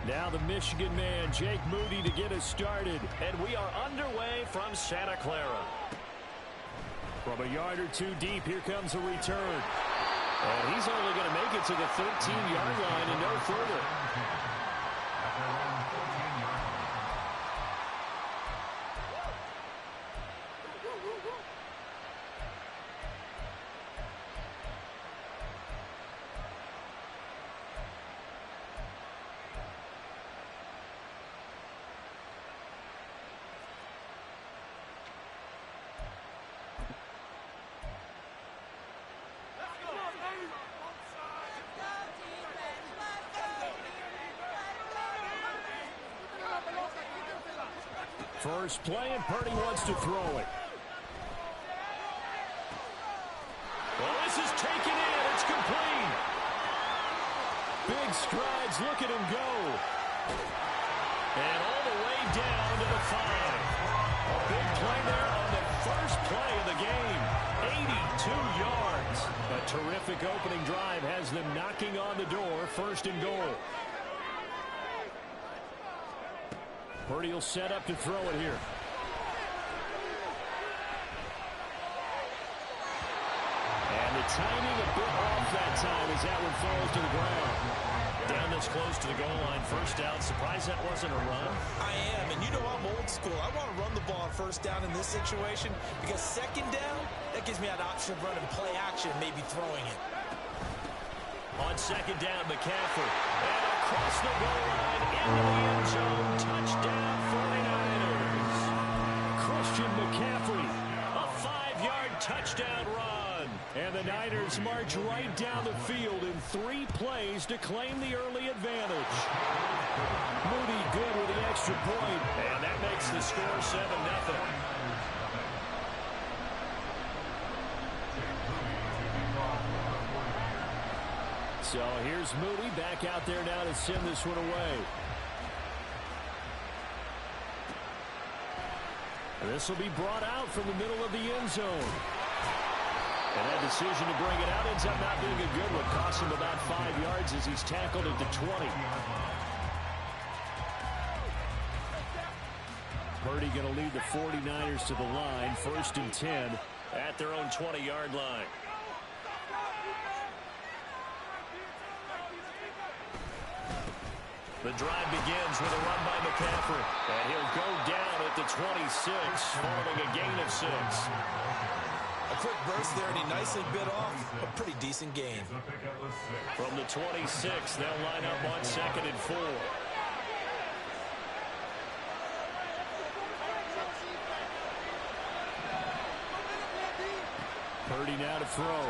Now the Michigan man, Jake Moody, to get us started. And we are underway from Santa Clara. From a yard or two deep, here comes a return. And he's only going to make it to the 13-yard line and no further. First play, and Purdy wants to throw it. Well, this is taken in. It's complete. Big strides. Look at him go. And all the way down to the 5. A big play there on the first play of the game. 82 yards. A terrific opening drive has them knocking on the door. First and goal. Purdy will set up to throw it here. And the timing a bit off that time as that one falls to the ground. Down this close to the goal line, first down. Surprised that wasn't a run? I am, and you know I'm old school. I want to run the ball on first down in this situation because second down, that gives me an option of running play action, maybe throwing it. On second down, McCaffrey. And across the goal line, into the end zone. Touchdown, 49ers. Christian McCaffrey. A 5-yard touchdown run. And the Niners march right down the field in 3 plays to claim the early advantage. Moody good with the extra point. And that makes the score 7-0. So here's Moody back out there now to send this one away. This will be brought out from the middle of the end zone. And that decision to bring it out ends up not being a good one. Cost him about 5 yards as he's tackled at the 20. Purdy going to lead the 49ers to the line. First and 10 at their own 20-yard line. The drive begins with a run by McCaffrey. And he'll go down at the 26, following a gain of 6. A quick burst there, and he nicely bit off a pretty decent gain. From the 26, they'll line up on 2nd and 4. Purdy now to throw.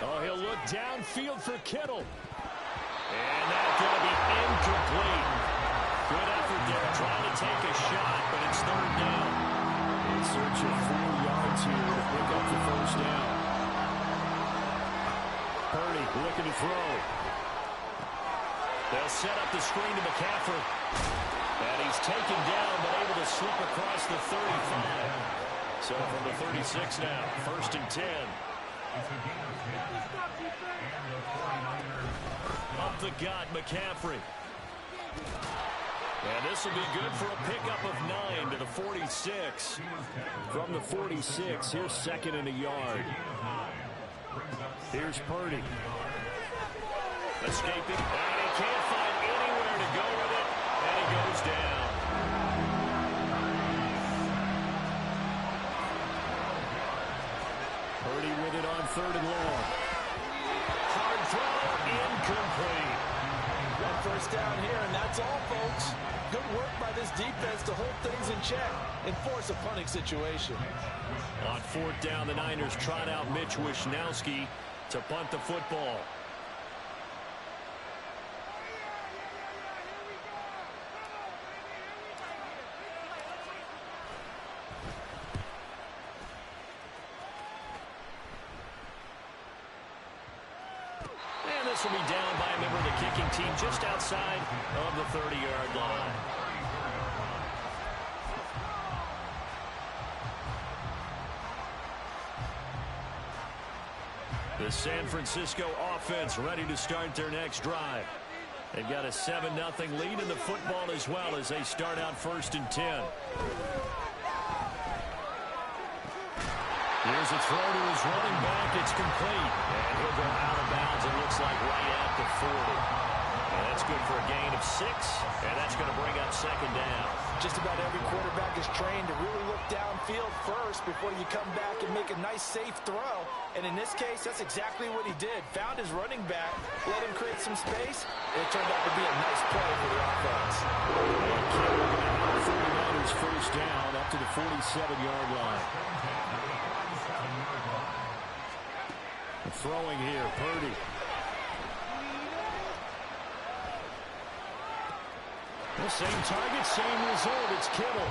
Oh, he'll look downfield for Kittle. And that's going to be incomplete. Good effort there, trying to take a shot, but it's 3rd down. In search of 4 yards here to pick up the first down. Purdy looking to throw. They'll set up the screen to McCaffrey. And he's taken down, but able to slip across the 35. So from the 36 now, 1st and 10. Up the gut, McCaffrey. And this will be good for a pickup of 9 to the 46. From the 46, here's 2nd and a yard. Here's Purdy. Escaping, and he can't find anywhere to go with it, and he goes down. Purdy with it on 3rd and long. Hard throw, incomplete. One first down here, and that's all, folks. Good work by this defense to hold things in check and force a punting situation. On 4th down, the Niners trot out Mitch Wishnowski to punt the football. This will be down by a member of the kicking team just outside of the 30-yard line. The San Francisco offense ready to start their next drive. They've got a 7-0 lead in the football as well as they start out 1st and 10. Here's a throw to his running back. It's complete. And he'll go out of bounds, it looks like, right at the 40. And that's good for a gain of 6. And that's going to bring up 2nd down. Just about every quarterback is trained to really look downfield first before you come back and make a nice, safe throw. And in this case, that's exactly what he did. Found his running back, let him create some space, and it turned out to be a nice play for the offense. And Kittle going to have 49ers 1st down up to the 47-yard line. Throwing here, Purdy. The same target, same result. It's Kittle.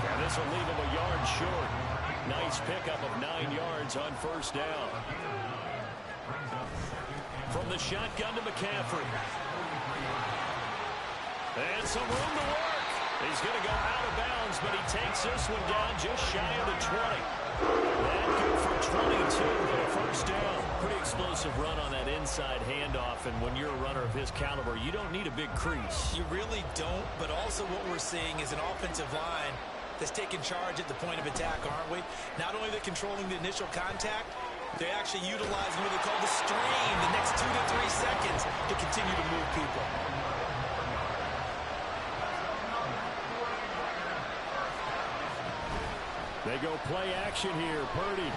And this will leave him a yard short. Nice pickup of 9 yards on 1st down. From the shotgun to McCaffrey. And some room to work. He's going to go out of bounds, but he takes this one down just shy of the 20. That good for 22 for a 1st down. Pretty explosive run on that inside handoff, and when you're a runner of his caliber, you don't need a big crease. You really don't, but also what we're seeing is an offensive line that's taking charge at the point of attack, aren't we? Not only they're controlling the initial contact, they're actually utilizing what they call the strain the next 2 to 3 seconds to continue to move people. They go play action here. Purdy.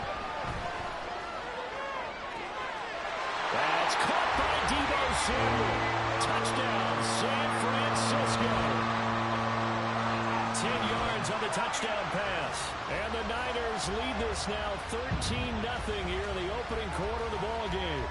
That's caught by Deebo Samuel. Touchdown, San Francisco. 10 yards on the touchdown pass. And the Niners lead this now 13-0 here in the opening quarter of the ball game.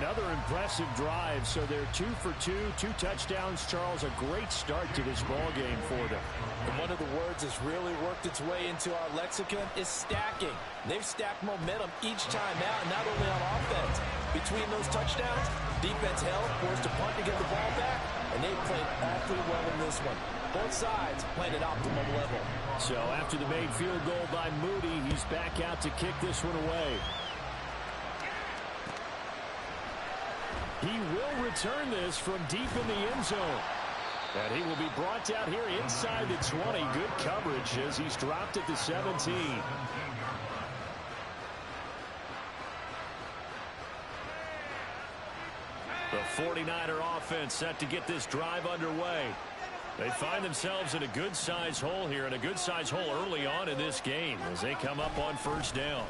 Another impressive drive, so they're 2 for 2, 2 touchdowns. Charles, a great start to this ball game for them. And one of the words that's really worked its way into our lexicon is stacking. They've stacked momentum each time out, not only on offense. Between those touchdowns, defense held, forced a punt to get the ball back, and they played awfully well in this one. Both sides playing at optimum level. So after the made field goal by Moody, he's back out to kick this one away. He will return this from deep in the end zone. And he will be brought down here inside the 20. Good coverage as he's dropped at the 17. The 49er offense set to get this drive underway. They find themselves in a good-sized hole here, and a good-sized hole early on in this game as they come up on 1st down.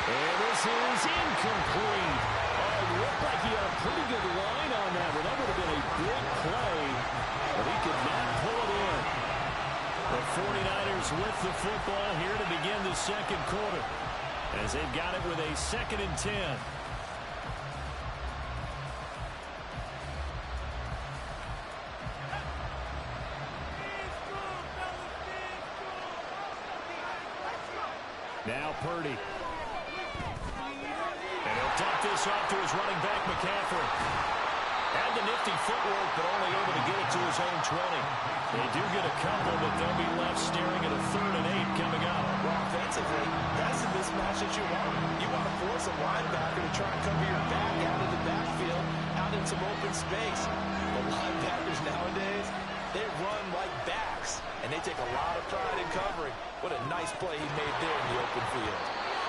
And this is incomplete. Oh, it looked like he had a pretty good line on that one. That would have been a big play, but he could not pull it in. The 49ers with the football here to begin the 2nd quarter, as they've got it with a 2nd and 10. Now Purdy. And he'll dump this off to his running back, McCaffrey. Had the nifty footwork, but only able to get it to his own 20. They do get a couple, but they'll be left staring at a 3rd and 8 coming up. Well, offensively, that's the mismatch that you want. You want to force a linebacker to try and cover your back out of the backfield, out in some open space. The linebackers nowadays, they run like backs, and they take a lot of pride in covering. What a nice play he made there in the open field.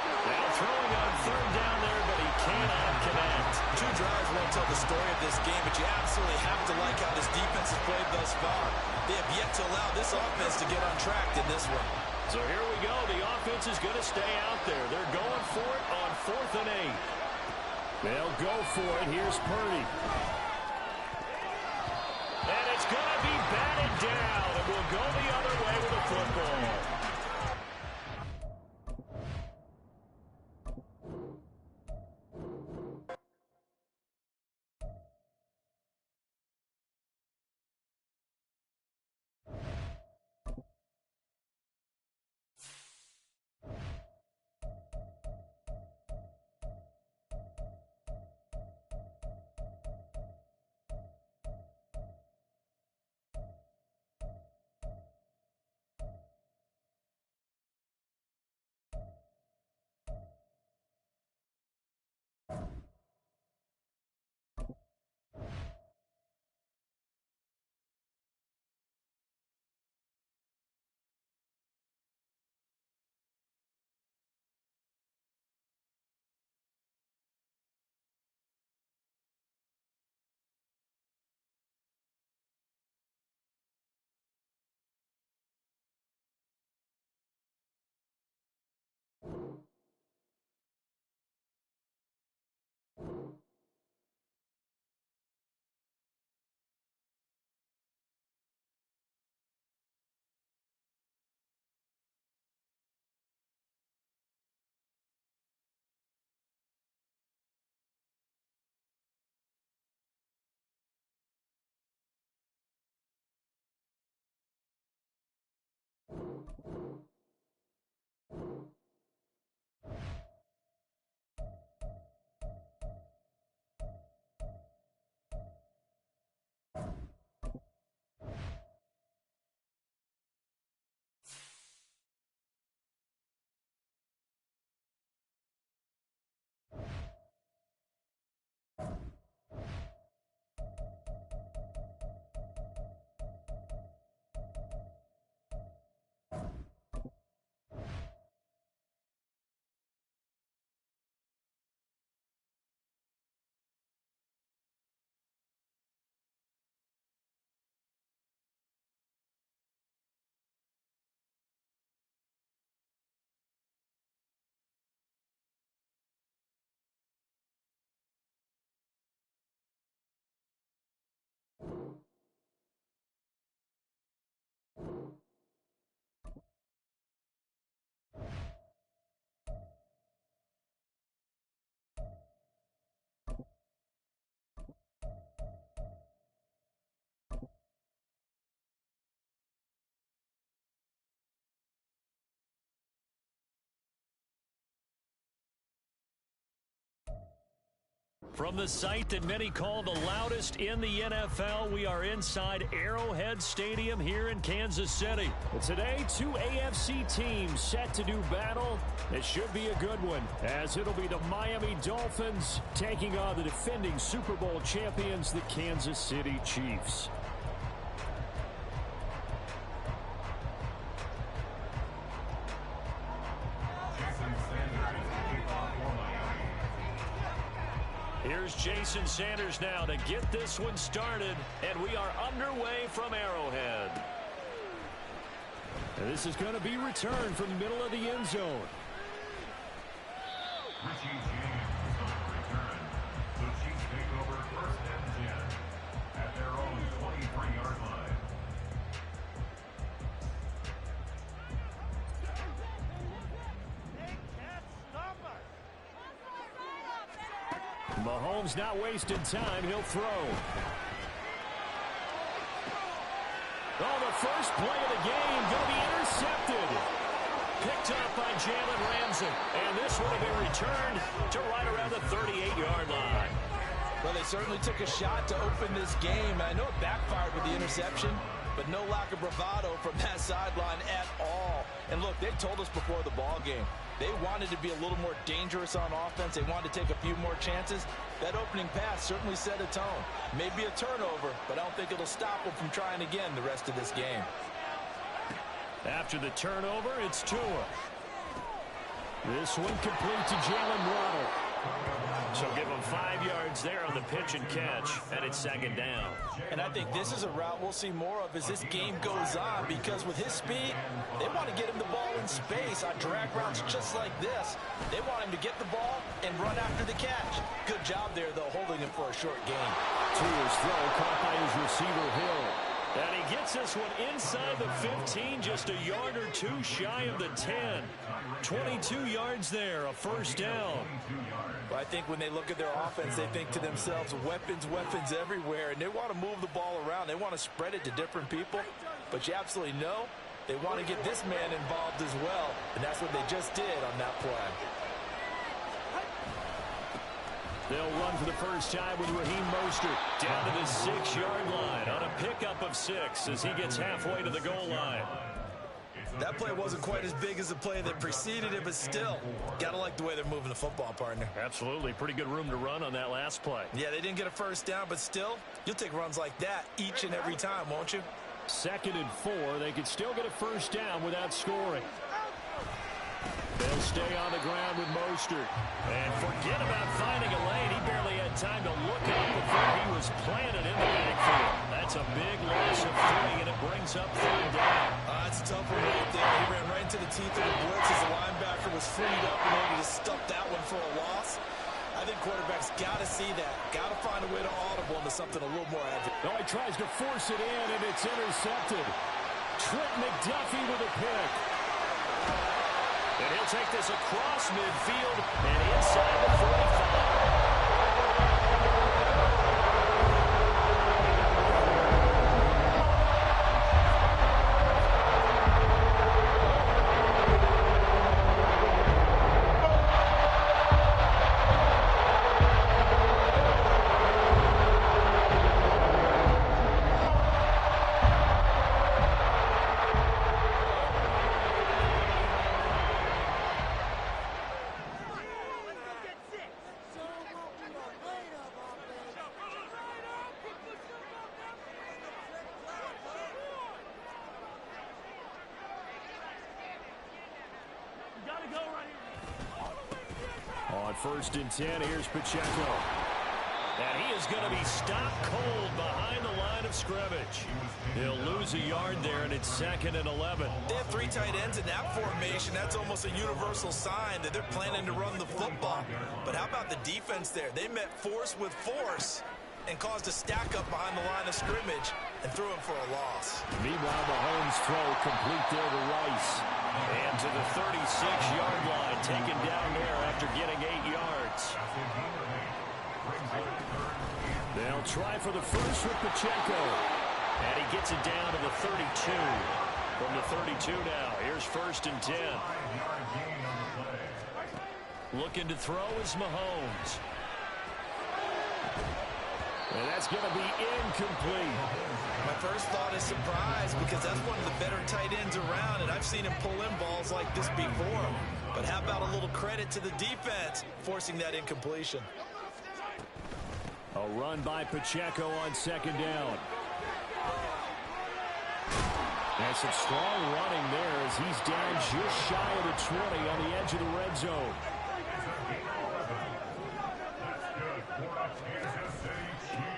Now throwing on 3rd down there, but he cannot connect. 2 drives won't tell the story of this game, but you absolutely have to like how this defense has played thus far. They have yet to allow this offense to get on track in this one. So here we go. The offense is going to stay out there. They're going for it on 4th and 8. They'll go for it. Here's Purdy. And it's going to be batted down. And we'll go the other way with the football. From the site that many call the loudest in the NFL, we are inside Arrowhead Stadium here in Kansas City. Well, today, two AFC teams set to do battle. It should be a good one, as it'll be the Miami Dolphins taking on the defending Super Bowl champions, the Kansas City Chiefs. Here's Jason Sanders now to get this one started, and we are underway from Arrowhead. And this is going to be returned from the middle of the end zone. Richie James on the return. The Chiefs take over 1st and 10 at their own 23-yard line. Mahomes not wasting time. He'll throw. Oh, the first play of the game going to be intercepted. Picked up by Jalen Ramsey. And this will be returned to right around the 38-yard line. Well, they certainly took a shot to open this game. I know it backfired with the interception, but no lack of bravado from that sideline at all. And look, they told us before the ball game, they wanted to be a little more dangerous on offense. They wanted to take a few more chances. That opening pass certainly set a tone. Maybe a turnover, but I don't think it'll stop them from trying again the rest of this game. After the turnover, it's Tua. This one complete to Jalen Waddle. So give them 5 yards there on the pitch and catch, and it's 2nd down. And I think this is a route we'll see more of as this game goes on, because with his speed, they want to get him the ball in space on drag routes just like this. They want him to get the ball and run after the catch. Good job there, though, holding him for a short gain. Tua's throw caught by his receiver, Hill. And he gets this one inside the 15, just a yard or two shy of the 10. 22 yards there, a 1st down. Well, I think when they look at their offense, they think to themselves, weapons, weapons everywhere, and they want to move the ball around. They want to spread it to different people, but you absolutely know they want to get this man involved as well, and that's what they just did on that play. They'll run for the first time with Raheem Mostert. Down to the 6-yard line on a pickup of 6 as he gets halfway to the goal line. That play wasn't quite as big as the play that preceded it, but still, gotta like the way they're moving the football, partner. Absolutely. Pretty good room to run on that last play. Yeah, they didn't get a first down, but still, you'll take runs like that each and every time, won't you? 2nd and 4. They could still get a first down without scoring. They'll stay on the ground with Mostert. And forget about finding a lane. He barely had time to look up before he was planted in the backfield. That's a big loss of 3, and it brings up 3rd down. That's a tough one right there. He ran right into the teeth of the blitz as the linebacker was freed up in order to stuff that one for a loss. I think quarterbacks got to see that. Got to find a way to audible into something a little more advantageous. Oh, he tries to force it in, and it's intercepted. Trent McDuffie with a pick. And he'll take this across midfield and inside the 45. On 1st and 10, here's Pacheco. And he is going to be stopped cold behind the line of scrimmage. He'll lose a yard there, and it's 2nd and 11. They have 3 tight ends in that formation. That's almost a universal sign that they're planning to run the football. But how about the defense there? They met force with force and caused a stack up behind the line of scrimmage and threw him for a loss. Meanwhile, Mahomes' throw complete there to Rice. And to the 36-yard line, taken down there after getting 8 yards. They'll try for the first with Pacheco. And he gets it down to the 32. From the 32 now, here's 1st and 10. Looking to throw is Mahomes. And that's going to be incomplete. My first thought is surprise because that's one of the better tight ends around, and I've seen him pull in balls like this before. But how about a little credit to the defense forcing that incompletion? A run by Pacheco on second down. And some strong running there as he's down just shy of the 20 on the edge of the red zone.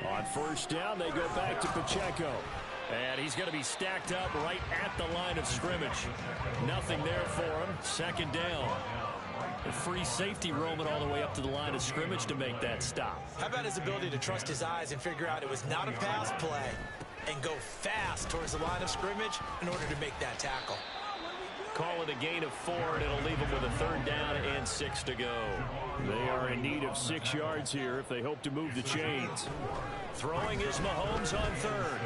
On first down, they go back to Pacheco. And he's going to be stacked up right at the line of scrimmage. Nothing there for him. Second down. A free safety roaming all the way up to the line of scrimmage to make that stop. How about his ability to trust his eyes and figure out it was not a pass play and go fast towards the line of scrimmage in order to make that tackle? Call it a gain of 4, and it'll leave them with a third down and 6 to go. They are in need of 6 yards here if they hope to move the chains. Throwing is Mahomes on third.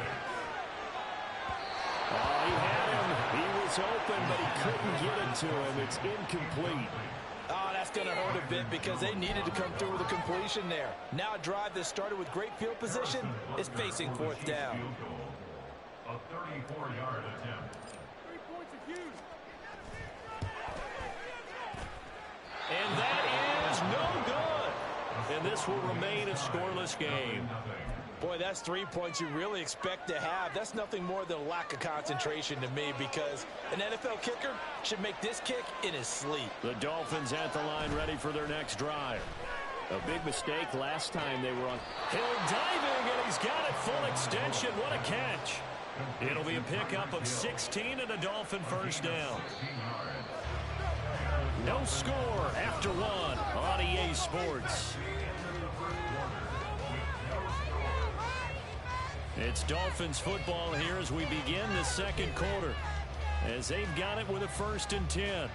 Oh, he had him. He was open, but he couldn't get it to him. It's incomplete. Oh, that's going to hurt a bit because they needed to come through with a completion there. Now a drive that started with great field position is facing fourth down. A 34-yard attempt. And that is no good. And this will remain a scoreless game. Boy, that's 3 points you really expect to have. That's nothing more than a lack of concentration to me because an NFL kicker should make this kick in his sleep. The Dolphins at the line ready for their next drive. A big mistake last time they were on. Hill diving, and he's got it full extension. What a catch. It'll be a pickup of 16 and a Dolphin first down. No score after 1 on EA Sports. It's Dolphins football here as we begin the second quarter, as they've got it with a 1st and 10.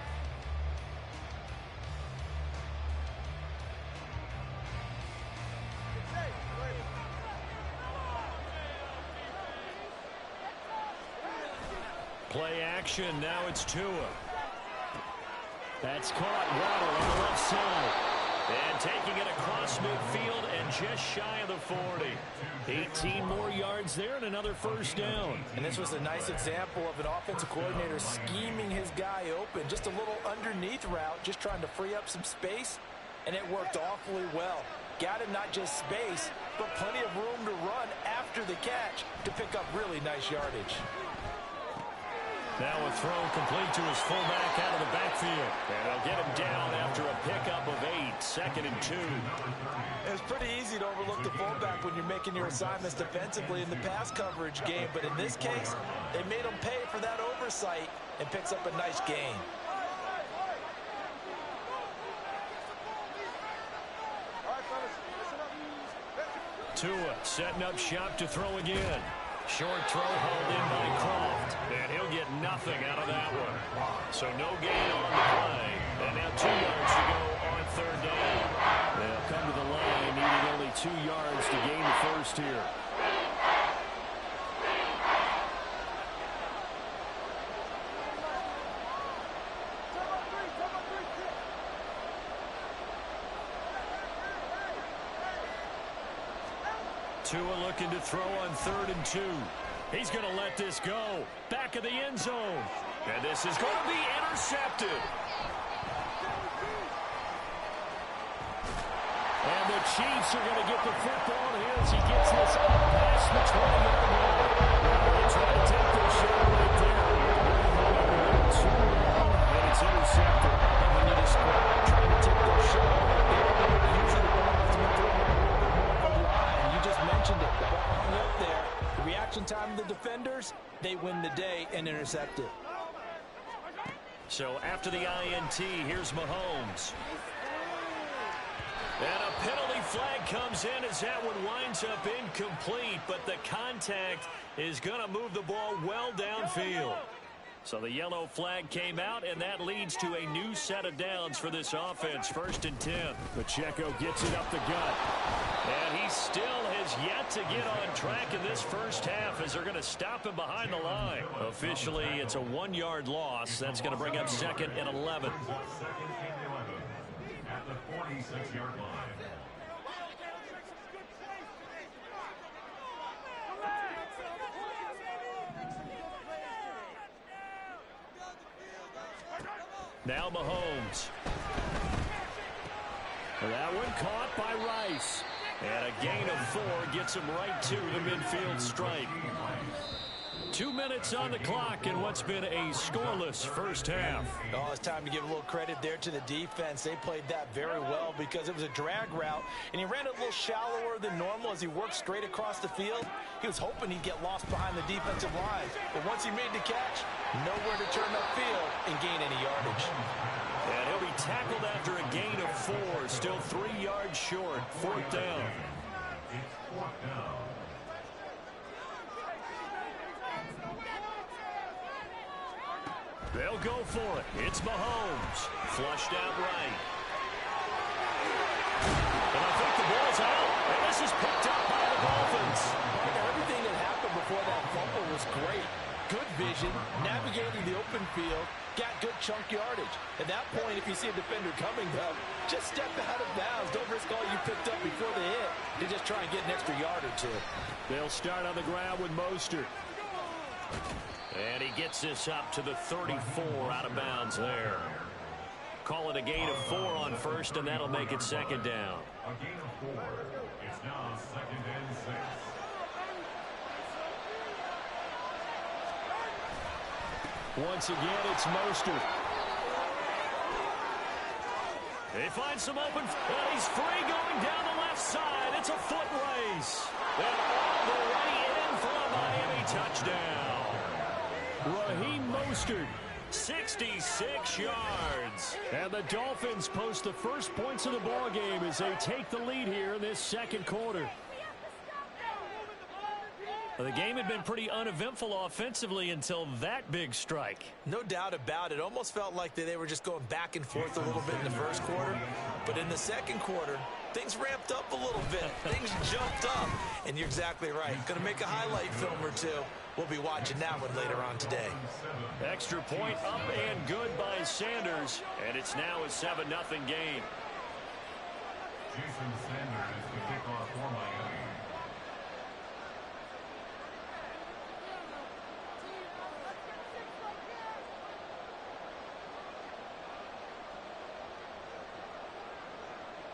Play action, now it's Tua. That's caught Waddle on the left side. And taking it across midfield and just shy of the 40. 18 more yards there and another first down. And this was a nice example of an offensive coordinator scheming his guy open. Just a little underneath route, just trying to free up some space, and it worked awfully well. Got him not just space, but plenty of room to run after the catch to pick up really nice yardage. Now a throw complete to his fullback out of the backfield. And they'll get him down after a pickup of 8, 2nd and 2. It's pretty easy to overlook the fullback when you're making your assignments defensively in the pass coverage game. But in this case, they made him pay for that oversight and picks up a nice gain. Tua setting up shop to throw again. Short throw hauled in by Croft. And he'll get nothing out of that one. So no gain on the play. And now 2 yards to go on third down. They'll come to the line needing only 2 yards to gain the first here. Tua looking to throw on 3rd and 2. He's going to let this go. Back of the end zone. And this is going to be intercepted. And the Chiefs are going to get the football here as he gets this up past the 20-yard line. They're trying to take their shot right there. Too long, and it's intercepted. And when you describe trying to take their shot right there, usually the ball has been thrown from the line. You just mentioned it. The ball hung up there. The reaction time of the defenders, they win the day and intercept it. So after the INT, here's Mahomes. And a penalty flag comes in as that one winds up incomplete, but the contact is going to move the ball well downfield. So the yellow flag came out, and that leads to a new set of downs for this offense. 1st and 10. Pacheco gets it up the gut. And he still has yet to get on track in this first half as they're going to stop him behind the line. Officially, it's a 1-yard loss. That's going to bring up 2nd and 11. At the 46-yard line. Now Mahomes. That one caught by Rice. And a gain of 4 gets him right to the midfield stripe. 2 minutes on the clock in what's been a scoreless first half. Oh, it's time to give a little credit there to the defense. They played that very well because it was a drag route, and he ran it a little shallower than normal as he worked straight across the field. He was hoping he'd get lost behind the defensive line, but once he made the catch, nowhere to turn upfield and gain any yardage. And he'll be tackled after a gain of 4, still 3 yards short, 4th down. It's 4th down. They'll go for it. It's Mahomes. Flushed out right. And I think the ball's out. And this is picked up by the Dolphins. Everything that happened before that fumble was great. Good vision, navigating the open field, got good chunk yardage. At that point, if you see a defender coming, though, just step out of bounds. Don't risk all you picked up before the hit to just try and get an extra yard or 2. They'll start on the ground with Mostert. And he gets this up to the 34 out of bounds there. Call it a gain of 4 on first, and that'll make it 2nd down. A gain of 4. It's now 2nd and 6. Once again, it's Mostert. They find some open, and he's free going down the left side. It's a foot race. And all the way in for a Miami touchdown. Raheem Mostert, 66 yards. And the Dolphins post the first points of the ball game as they take the lead here in this 2nd quarter. Well, the game had been pretty uneventful offensively until that big strike. No doubt about it. Almost felt like they were just going back and forth a little bit in the first quarter. But in the 2nd quarter, things ramped up a little bit. Things jumped up. And you're exactly right. Going to make a highlight film or 2. We'll be watching that one later on today. Extra point up and good by Sanders. And it's now a 7-0 game. Jason Sanders is the kickoff for Miami.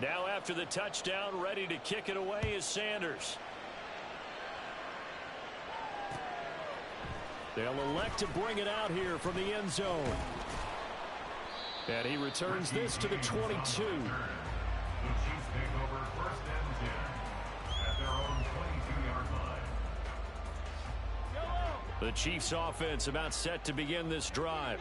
Now after the touchdown, ready to kick it away is Sanders. They'll elect to bring it out here from the end zone. And he returns this to the 22. The Chiefs take over 1st and 10 at their own 22-yard line. The Chiefs offense about set to begin this drive.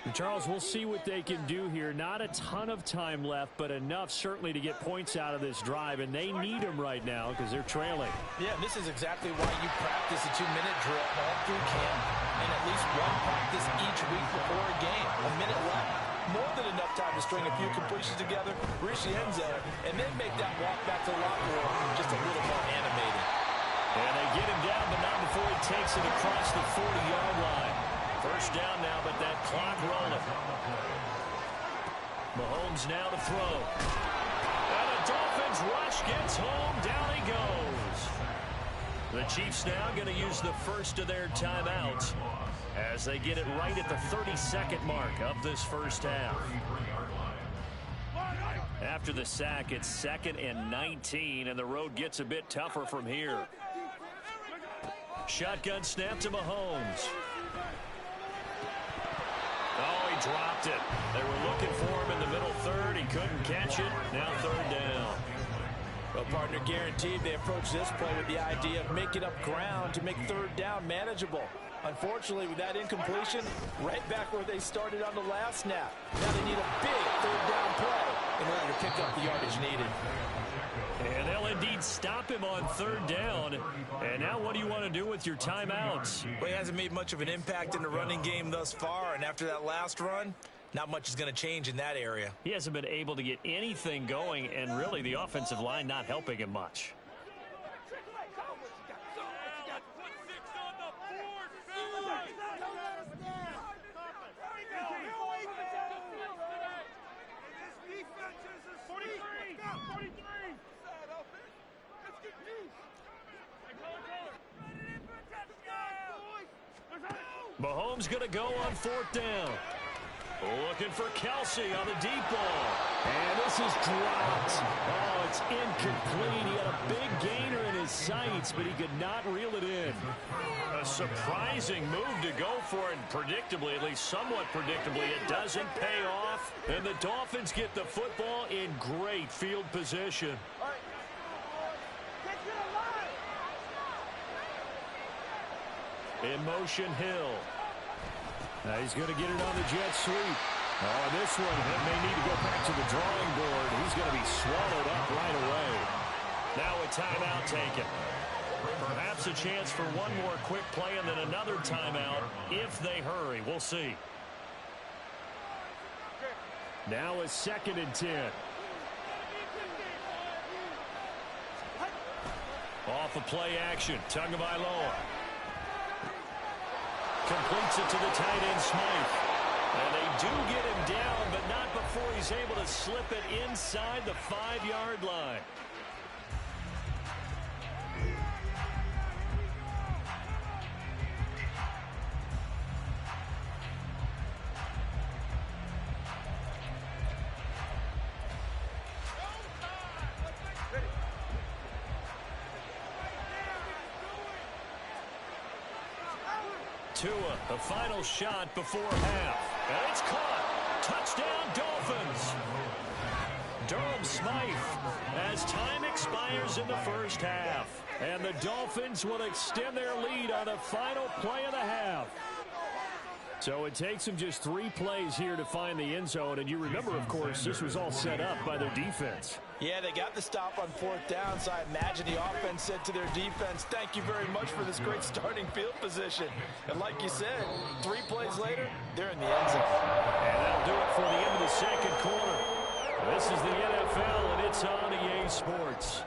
And Charles, we'll see what they can do here. Not a ton of time left, but enough certainly to get points out of this drive, and they need them right now because they're trailing. Yeah, and this is exactly why you practice a 2-minute drill all through camp, and at least one practice each week before a game. A minute left. More than enough time to string a few completions together, reach the end zone, and then make that walk back to the locker room just a little more animated. And they get him down, but not before he takes it across the 40-yard line. First down now, but that clock rolling. Mahomes now to throw. And the Dolphins rush gets home. Down he goes. The Chiefs now going to use the first of their timeouts as they get it right at the 32nd mark of this first half. After the sack, it's 2nd and 19, and the road gets a bit tougher from here. Shotgun snap to Mahomes. Oh, he dropped it. They were looking for him in the middle third. He couldn't catch it. Now 3rd down. Well, partner, guaranteed they approach this play with the idea of making up ground to make 3rd down manageable. Unfortunately, with that incompletion, right back where they started on the last snap. Now they need a big 3rd down play in order to pick up the yardage needed. And they'll indeed stop him on 3rd down. And now what do you want to do with your timeouts? Well, he hasn't made much of an impact in the running game thus far, and after that last run, not much is going to change in that area. He hasn't been able to get anything going, and really the offensive line not helping him much. Mahomes going to go on 4th down. Looking for Kelsey on the deep ball. And this is dropped. Oh, it's incomplete. He had a big gainer in his sights, but he could not reel it in. A surprising move to go for it. Predictably, at least somewhat predictably, it doesn't pay off. And the Dolphins get the football in great field position. In motion, Hill. Now he's going to get it on the jet sweep. Oh, this one may need to go back to the drawing board. He's going to be swallowed up right away. Now a timeout taken. Perhaps a chance for one more quick play and then another timeout if they hurry. We'll see. Now a 2nd and 10. Off of play action. Tagovailoa completes it to the tight end, Smythe. And they do get him down, but not before he's able to slip it inside the 5-yard line. Tua, the final shot before half. And it's caught. Touchdown, Dolphins. Durham Smythe as time expires in the first half. And the Dolphins will extend their lead on the final play of the half. So it takes them just 3 plays here to find the end zone. And you remember, of course, this was all set up by their defense. Yeah, they got the stop on 4th down, so I imagine the offense said to their defense, thank you very much for this great starting field position. And like you said, 3 plays later, they're in the end zone. And that'll do it for the end of the 2nd quarter. This is the NFL, and it's on EA Sports.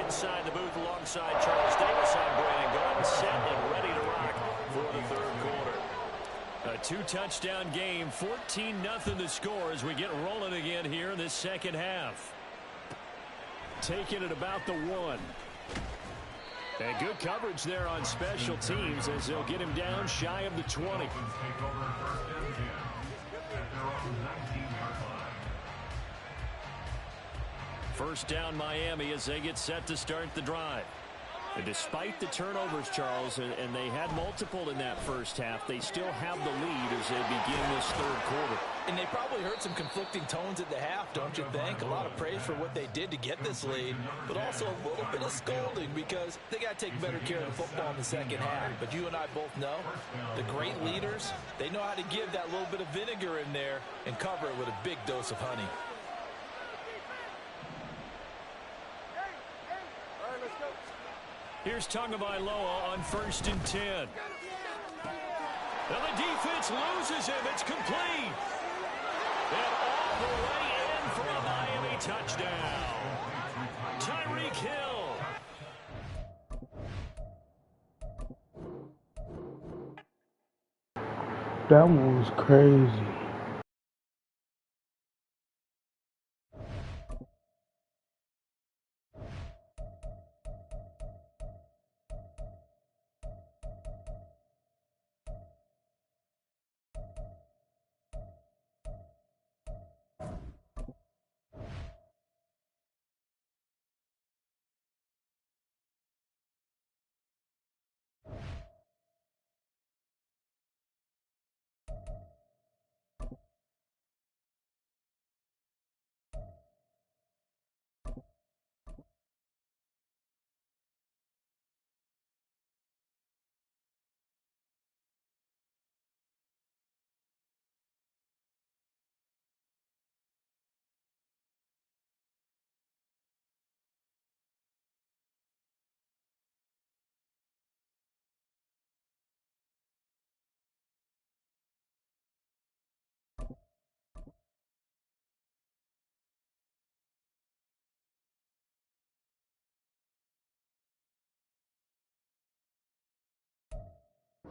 Inside the booth alongside Charles Davis. I'm Brandon Garden, set and ready to rock for the 3rd quarter. A 2-touchdown game, 14-0 the score as we get rolling again here in this 2nd half. Taking it about the 1. And good coverage there on special teams as they'll get him down shy of the 20. First down Miami as they get set to start the drive. And despite the turnovers, Charles, and they had multiple in that first half, they still have the lead as they begin this 3rd quarter. And they probably heard some conflicting tones at the half, don't you think? A lot of praise for what they did to get this lead, but also a little bit of scolding because they got to take better care of the football in the 2nd half. But you and I both know the great leaders, they know how to give that little bit of vinegar in there and cover it with a big dose of honey. Here's Tagovailoa on 1st and 10. Now the defense loses him. It's complete. And all the way in for a Miami touchdown. Tyreek Hill. That one was crazy.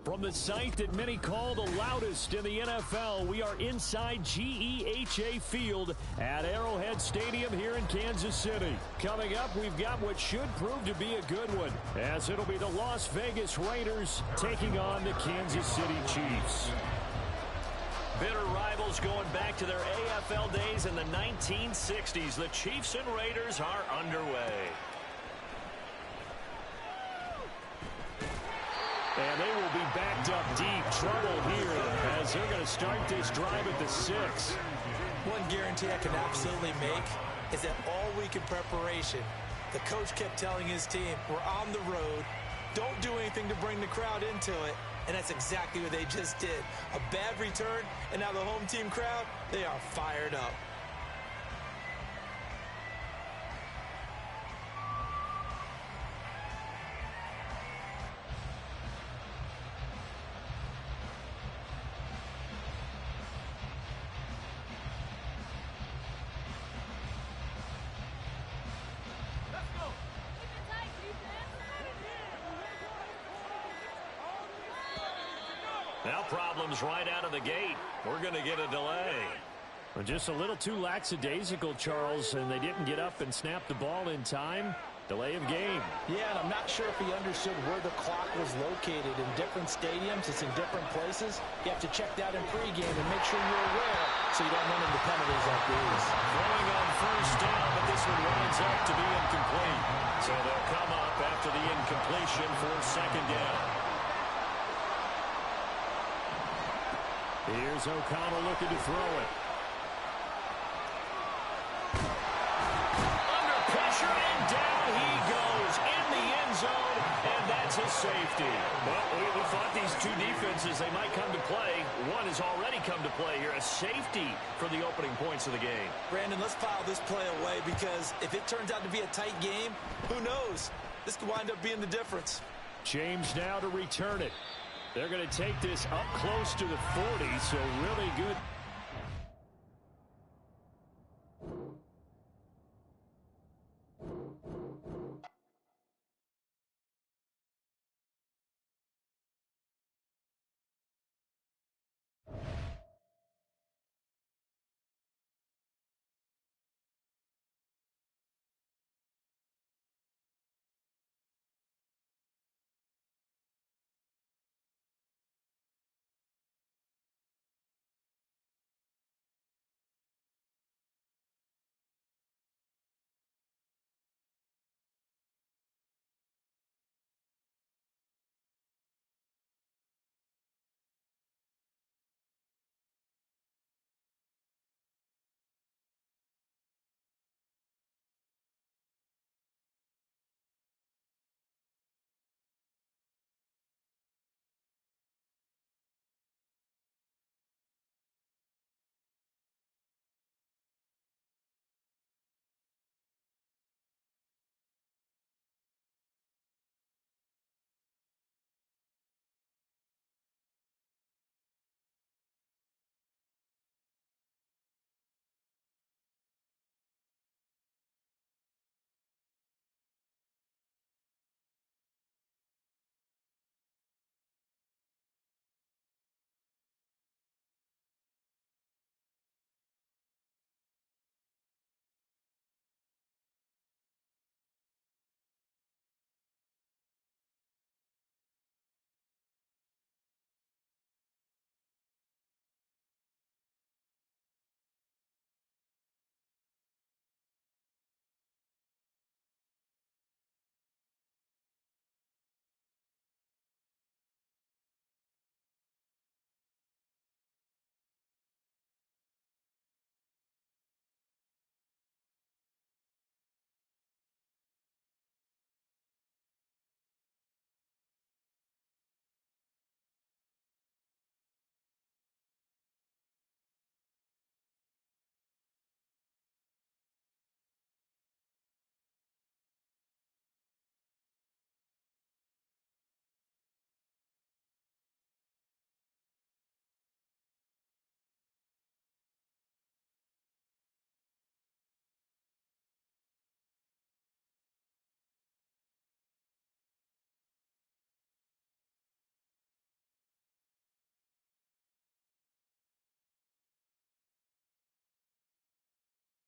From the site that many call the loudest in the NFL, we are inside GEHA Field at Arrowhead Stadium here in Kansas City. Coming up, we've got what should prove to be a good one, as it'll be the Las Vegas Raiders taking on the Kansas City Chiefs. Bitter rivals going back to their AFL days in the 1960s. The Chiefs and Raiders are underway. And they will be backed up deep. Trouble here as they're going to start this drive at the 6. One guarantee I can absolutely make is that all week in preparation, the coach kept telling his team, we're on the road, don't do anything to bring the crowd into it. And that's exactly what they just did. A bad return, and now the home team crowd, they are fired up. Now problems right out of the gate. We're going to get a delay. Well, just a little too lackadaisical, Charles, and they didn't get up and snap the ball in time. Delay of game. Yeah, and I'm not sure if he understood where the clock was located. In different stadiums, it's in different places. You have to check that in pregame and make sure you're aware so you don't run into penalties like these. Throwing on first down, but this one winds up to be incomplete. So they'll come up after the incompletion for second down. Here's O'Connell looking to throw it. Under pressure, and down he goes in the end zone, and that's his safety. Well, we thought these two defenses, they might come to play. One has already come to play here, a safety for the opening points of the game. Brandon, let's file this play away because if it turns out to be a tight game, who knows? This could wind up being the difference. James now to return it. They're going to take this up close to the 40, so really good.